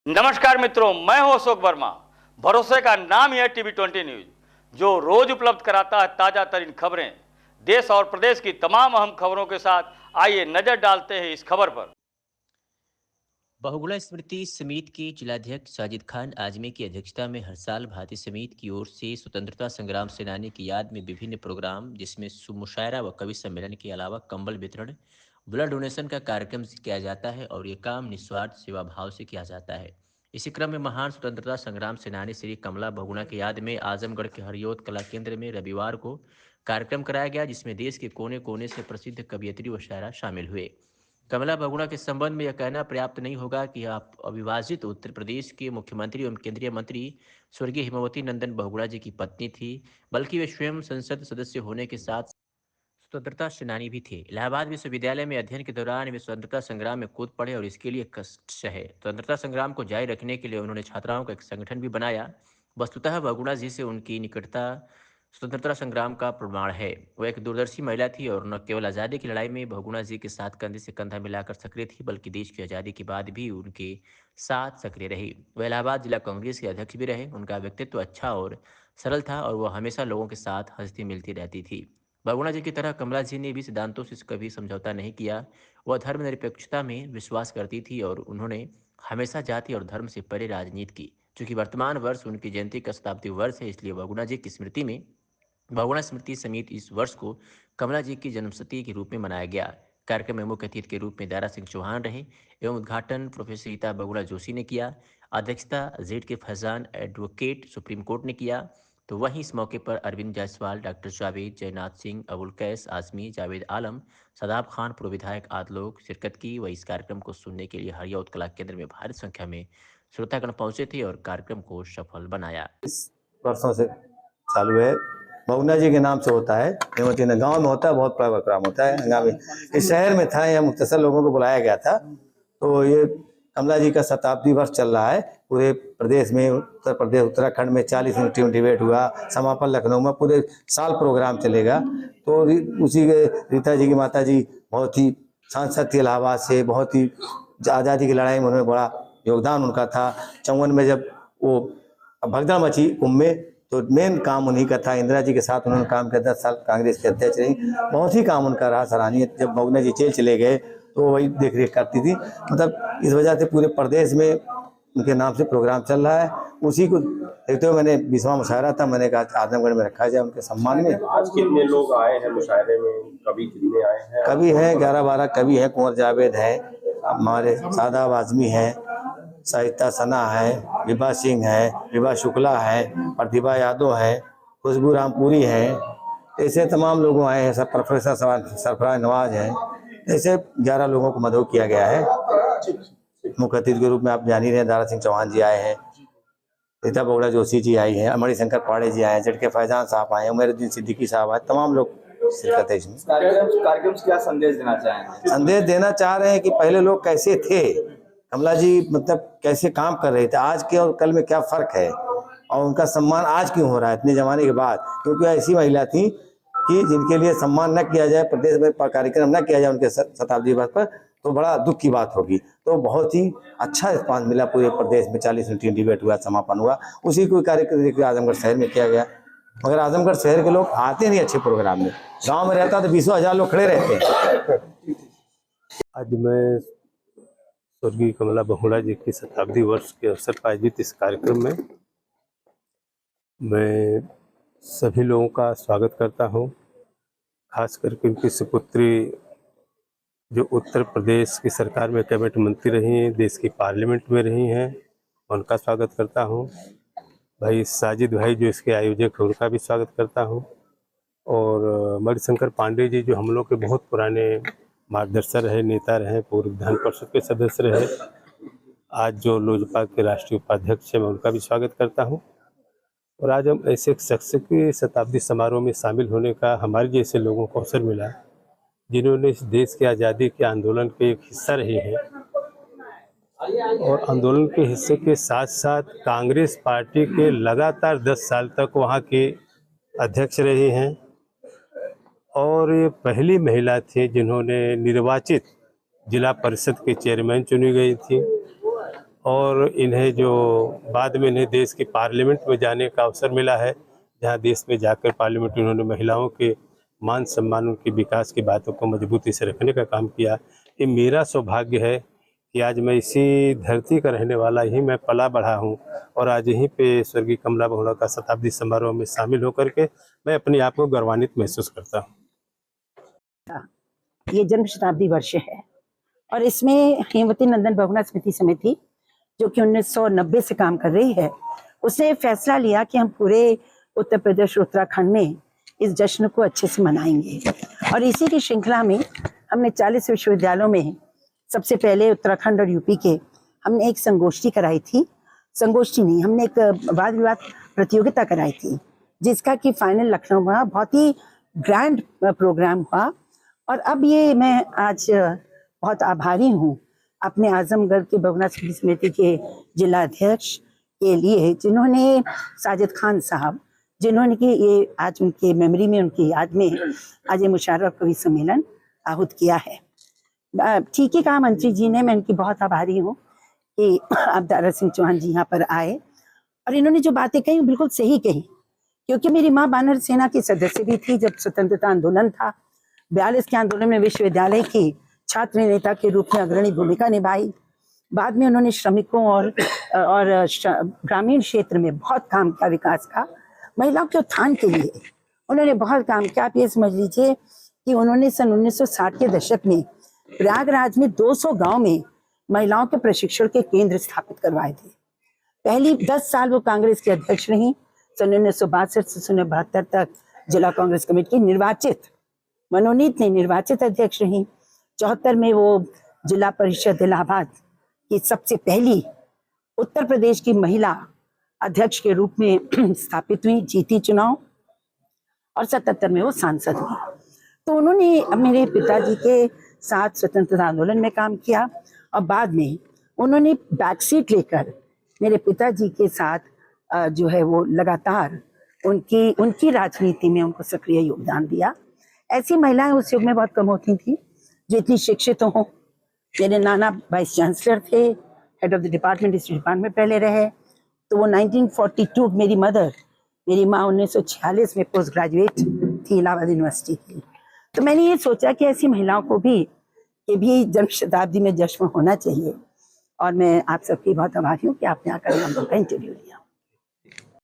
नमस्कार मित्रों, मैं हूं अशोक वर्मा। भरोसे का नाम ही है टीवी 20 न्यूज, जो रोज उपलब्ध कराता है ताजा तरीन खबरें। देश और प्रदेश की तमाम अहम खबरों के साथ आइए नजर डालते हैं इस खबर पर। बहुगुणा स्मृति समिति के जिलाध्यक्ष साजिद खान आजमी की अध्यक्षता में हर साल भारतीय समिति की ओर से स्वतंत्रता संग्राम सेनानी की याद में विभिन्न प्रोग्राम, जिसमें मुशायरा व कवि सम्मेलन के अलावा कंबल वितरण, ब्लड डोनेशन का कार्यक्रम किया जाता है और ये काम निस्वार्थ सेवा भाव से किया जाता है। इसी क्रम में महान स्वतंत्रता संग्राम सेनानी श्री कमला बहुगुणा की याद में आजमगढ़ के हरियोत कला केंद्र में रविवार को कार्यक्रम कराया गया, जिसमें देश के कोने कोने से प्रसिद्ध कवियत्री व शायरा शामिल हुए। कमला बहुगुणा के संबंध में यह कहना पर्याप्त नहीं होगा कि आप अविभाजित उत्तर प्रदेश के मुख्यमंत्री एवं केंद्रीय मंत्री स्वर्गीय हेमावती नंदन बहुगुणा जी की पत्नी थी, बल्कि वे स्वयं संसद सदस्य होने के साथ स्वतंत्रता सेनानी भी थे। इलाहाबाद विश्वविद्यालय में अध्ययन के दौरान वे स्वतंत्रता संग्राम में कूद पड़े और इसके लिए कष्ट सहे। स्वतंत्रता संग्राम को जारी रखने के लिए उन्होंने छात्राओं का एक संगठन भी बनाया। वस्तुतः बहुगुणा जी से उनकी निकटता स्वतंत्रता संग्राम का प्रमाण है। वह एक दूरदर्शी महिला थी और न केवल आज़ादी की लड़ाई में बहुगुणा जी के साथ कंधे से कंधा मिलाकर सक्रिय थी, बल्कि देश की आज़ादी के बाद भी उनके साथ सक्रिय रही। वह इलाहाबाद जिला कांग्रेस के अध्यक्ष भी रहे। उनका व्यक्तित्व अच्छा और सरल था और वह हमेशा लोगों के साथ हंसती मिलती रहती थी। बहुगुणा जी की तरह कमला जी ने भी सिद्धांतों से कभी समझौता नहीं किया। वह धर्मनिरपेक्षता में विश्वास करती थी और उन्होंने हमेशा जाति और धर्म से परे राजनीति की। चूंकि वर्तमान वर्ष उनकी जयंती का शताब्दी वर्ष है, इसलिए बहुगुणा जी की स्मृति में बहुगुणा स्मृति समिति इस वर्ष को कमला जी की जन्मशती के रूप में मनाया गया। कार्यक्रम में मुख्य अतिथि के रूप में दारा सिंह चौहान रहे एवं उद्घाटन प्रोफेसर रीता बहुगुणा जोशी ने किया। अध्यक्षता जेड के फैजान एडवोकेट सुप्रीम कोर्ट ने किया। तो वहीं इस मौके पर अरविंद जायसवाल, डॉक्टर जावेद, जयनाथ सिंह, अबुल कैस आजमी, जावेद आलम, सदाब खान, पूर्व विधायक आदि लोग शिरकत की। वह इस कार्यक्रम को सुनने के लिए हरियौत कला केंद्र में भारी संख्या में श्रोतागण पहुंचे थे और कार्यक्रम को सफल बनाया। वर्षों से चालू है। बहुगुणा जी के नाम से होता है। हेमवती नगर गाँव में होता है, बहुत बड़ा प्रोग्राम होता है। हंगामी इस शहर में था, यहाँ मुख्तसर लोगों को बुलाया गया था। तो ये कमला जी का शताब्दी वर्ष चल रहा है। पूरे प्रदेश में, उत्तर प्रदेश उत्तराखंड में 40 यूनिट डिबेट हुआ, समापन लखनऊ में, पूरे साल प्रोग्राम चलेगा। तो उसी के रीता जी की माता जी बहुत ही सांसद थी इलाहाबाद से, बहुत ही आज़ादी की लड़ाई में उन्होंने बड़ा योगदान उनका था। 54 में जब वो भगदड़ मची कुंभ में, तो मेन काम उन्हीं का था। इंदिरा जी के साथ उन्होंने काम किया, 10 साल कांग्रेस के अध्यक्ष रही। बहुत ही काम उनका रहा सराहनीय। जब बहुगुणा जी जेल चले गए तो वही देख रेख करती थी। मतलब इस वजह से पूरे प्रदेश में उनके नाम से प्रोग्राम चल रहा है। उसी को देखते हुए मैंने 20वां मुशायरा था, मैंने कहा आजमगढ़ में रखा जाए उनके सम्मान में। आज कितने लोग आए हैं मुशायरे में? कवि कितने आए हैं? कवि हैं 11-12 कवि हैं। कुंवर जावेद हैं, हमारे सादाब आजमी हैं, सरिता सना है, विभा सिंह है, विभा शुक्ला है, प्रतिभा यादव है, खुशबू रामपुरी है। ऐसे तमाम लोग आए हैं। सब प्रोफेसर सरफराज नवाज हैं। ऐसे 11 लोगों को मदऊ किया गया है। मुख्य अतिथि के रूप में आप जान ही रहे हैं, दारा सिंह चौहान जी आए हैं, रीता बहुगुणा जोशी जी आई हैं, अमरी शंकर पाड़े जी आए हैं, जेड के फैजान साहब आए हैं, उमरुद्दीन सिद्दीकी साहब आए, तमाम लोग शिरकत है इसमें। कार्यक्रम से क्या संदेश देना चाहेंगे? संदेश देना चाह रहे हैं कि पहले लोग कैसे थे, कमला जी मतलब कैसे काम कर रहे थे, आज के और कल में क्या फर्क है, और उनका सम्मान आज क्यों हो रहा है इतने जमाने के बाद। क्योंकि ऐसी महिला थी कि जिनके लिए सम्मान न किया जाए, प्रदेश में कार्यक्रम न किया जाए उनके शताब्दी वर्ष पर, तो बड़ा दुख की बात होगी। तो बहुत ही अच्छा रिस्पांस मिला पूरे प्रदेश में। 40 मिनट डिबेट हुआ, समापन हुआ। उसी को कार्यक्रम आजमगढ़ शहर में किया गया। मगर आजमगढ़ शहर के लोग आते नहीं अच्छे प्रोग्राम में। गांव में रहता तो 20,000 लोग खड़े रहते हैं। आज मैं स्वर्गीय कमला बहुगुणा जी की शताब्दी वर्ष के अवसर पर आयोजित इस कार्यक्रम में मैं सभी लोगों का स्वागत करता हूं। खास करके उनकी सुपुत्री जो उत्तर प्रदेश की सरकार में कैबिनेट मंत्री रही हैं, देश की पार्लियामेंट में रही हैं, उनका स्वागत करता हूं। भाई साजिद भाई जो इसके आयोजक हैं, उनका भी स्वागत करता हूं। और मणिशंकर पांडे जी जो हम लोग के बहुत पुराने मार्गदर्शक रहे, नेता रहे, पूर्व विधान परिषद के सदस्य रहे, आज जो लोजपा के राष्ट्रीय उपाध्यक्ष हैं, मैं उनका भी स्वागत करता हूं। और आज हम ऐसे एक शख्स के शताब्दी समारोह में शामिल होने का हमारे जैसे लोगों को अवसर मिला, जिन्होंने इस देश की आज़ादी के आंदोलन के एक हिस्सा रहे हैं और आंदोलन के हिस्से के साथ साथ कांग्रेस पार्टी के लगातार 10 साल तक वहाँ के अध्यक्ष रहे हैं। और ये पहली महिला थी जिन्होंने निर्वाचित जिला परिषद के चेयरमैन चुनी गई थी। और इन्हें जो बाद में इन्हें देश की पार्लियामेंट में जाने का अवसर मिला है, जहां देश में जाकर पार्लियामेंट में उन्होंने महिलाओं के मान सम्मान, उनके विकास की बातों को मजबूती से रखने का काम किया। ये मेरा सौभाग्य है कि आज मैं इसी धरती का रहने वाला, यहीं मैं पला बढ़ा हूँ और आज यहीं पे स्वर्गीय कमला बहुगुणा का शताब्दी समारोह में शामिल होकर के मैं अपने आप को गौरवान्वित महसूस करता हूँ। ये जन्म शताब्दी वर्ष है और इसमें हेमवती नंदन बहुगुणा स्मृति समिति जो कि 1990 से काम कर रही है, उसने फैसला लिया कि हम पूरे उत्तर प्रदेश उत्तराखंड में इस जश्न को अच्छे से मनाएंगे। और इसी की श्रृंखला में हमने 40 विश्वविद्यालयों में सबसे पहले उत्तराखंड और यूपी के हमने एक संगोष्ठी कराई थी, संगोष्ठी नहीं, हमने एक वाद विवाद प्रतियोगिता कराई थी, जिसका कि फाइनल लखनऊ में बहुत ही ग्रैंड प्रोग्राम हुआ। और अब ये मैं आज बहुत आभारी हूँ अपने आजमगढ़ के बहुगुणा स्मृति समिति के जिला अध्यक्ष के लिए, जिन्होंने साजिद खान साहब, जिन्होंने कि ये आज उनके मेमोरी में, उनकी याद में आज ये मुशायरा कवि सम्मेलन आहूत किया है। ठीक ही कहा मंत्री जी ने, मैं इनकी बहुत आभारी हूँ कि अवतारा सिंह चौहान जी यहाँ पर आए और इन्होंने जो बातें कही बिल्कुल सही कही, क्योंकि मेरी माँ बानर सेना की सदस्य भी थी जब स्वतंत्रता आंदोलन था। 42 के आंदोलन में विश्वविद्यालय की छात्र नेता के रूप में अग्रणी भूमिका निभाई। बाद में उन्होंने श्रमिकों और ग्रामीण क्षेत्र में बहुत काम किया, विकास का, महिलाओं के उत्थान के लिए उन्होंने बहुत काम किया। आप ये समझ लीजिए कि उन्होंने सन 1960 के दशक में प्रयागराज में 200 गांव में महिलाओं के प्रशिक्षण के केंद्र स्थापित करवाए थे। पहली 10 साल वो कांग्रेस के अध्यक्ष रही, सन 1962 से 1972 तक जिला कांग्रेस कमेटी की निर्वाचित, मनोनीत नहीं निर्वाचित अध्यक्ष रही। 74 में वो जिला परिषद इलाहाबाद की सबसे पहली उत्तर प्रदेश की महिला अध्यक्ष के रूप में स्थापित हुई, जीती चुनाव, और 77 में वो सांसद हुई। तो उन्होंने मेरे पिताजी के साथ स्वतंत्रता आंदोलन में काम किया और बाद में उन्होंने बैकसीट लेकर मेरे पिताजी के साथ जो है वो लगातार उनकी राजनीति में उनको सक्रिय योगदान दिया। ऐसी महिलाएं उस युग में बहुत कम होती थी जो इतनी शिक्षित हों। मेरे नाना वाइस चांसलर थे, head of the department, history department पहले रहे। तो वो 1942, मेरी माँ 1946 में पोस्ट ग्रेजुएट थी इलाहाबाद यूनिवर्सिटी की। तो मैंने ये सोचा कि ऐसी महिलाओं को भी जन्म शताब्दी में जश्न होना चाहिए और मैं आप सबकी बहुत आभारी हूँ कि आपने आकर हमको इंटरव्यू लिया।